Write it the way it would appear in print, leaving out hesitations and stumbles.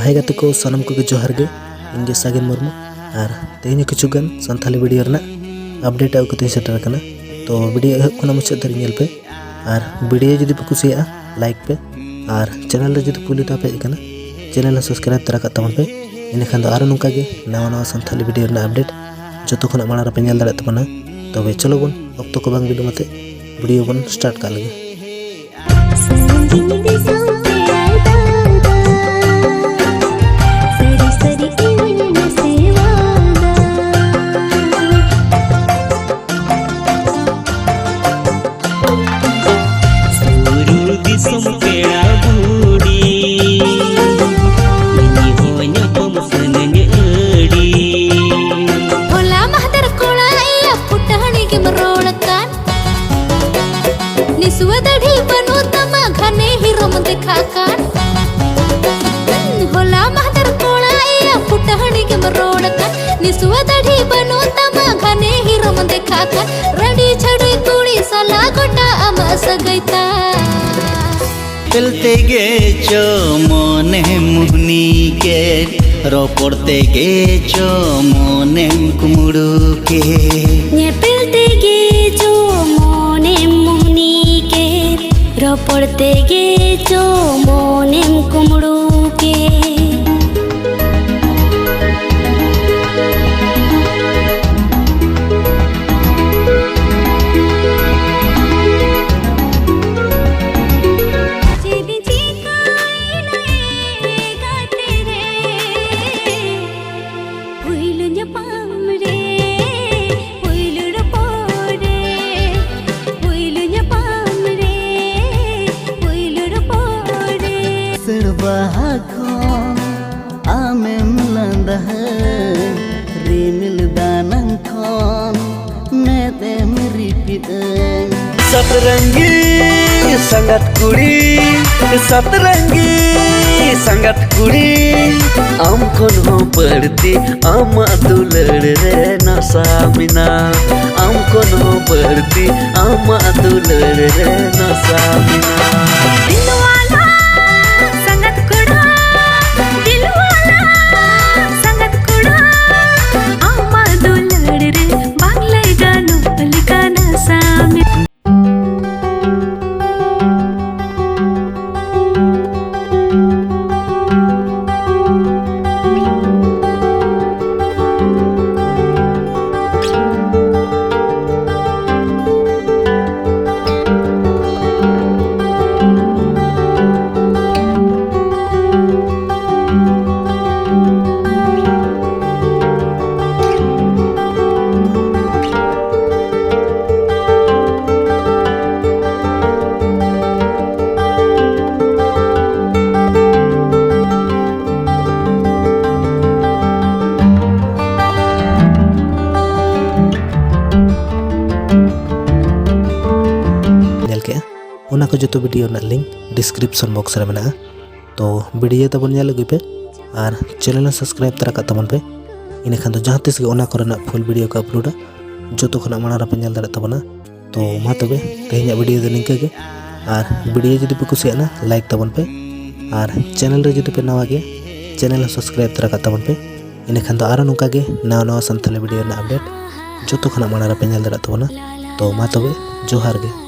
भाई गाते को सानम को जोहार गे इंगे सागिन मुर्मू और तेहनी किचुगान सानथाली वीडियो रना अपडेट आउ कते सेटर कना। तो वीडियो एहब खना मुचाद धरि नेल पे और वीडियो जदि पे कुसिया लाइक पे और चैनल रे जदि पुलिटा पे कना चैनल सब्सक्राइब तरा का तमन पे इन खान दो आरो नुका गे नवा नवा सानथाली वीडियो रना अपडेट जतो खना माना पे नेल दाड़े तबना। तबे चलो बन अक्तो को बांग बिलुमते वीडियो बन स्टार्ट कर लगे। होला महदर कोड़ा या फुटहनी के मरोड़का निसुआ दाढ़ी बनो तमा घने ही रम देखाका रडी छड़ी कुड़ी सला गोटा अमा सगैता चलते गे चो मोने मुहनी के रोपड़ते गे चो मोने कुमुड़ू के ने पिलते गे चो मोने मुहनी के रोपड़ते गे चो मोने कुमुड़ू के आमेम लंदह रेमिल दानंग खोन नेते मेरी पिदंग सतरंगी संगत कुड़ी आम कोन हो पड़ती आम दुलड़ रे नसामिना आम कोन हो पड़ती आम दुलड़ रे नसामिना को जो वीडियो लिंक डिस्क्रिप्शन बॉक्स रे मेना। तो वीडियो तबन नेल लगे पे और चैनल सब्सक्राइब तरा का तबन पे इन खान तो जहाँ तीस फुल वीडियो को अपलोड जो तो खना माना पे नेल दाड़े तबना। तो मा तबे तेहना वीडियो दो निंका गे और वीडियो जदि पे कुसियाना लाइक तबन पे और चैनल रे जदि पे नवा गे चैनल सब्सक्राइब तरा का तबन पे इन खान तो आरो नुका गे नवा नवा सानथाली वीडियो अपडेट जो तो खना माना पे नेल दाड़े तबना। तो मा तबे जोहार गे।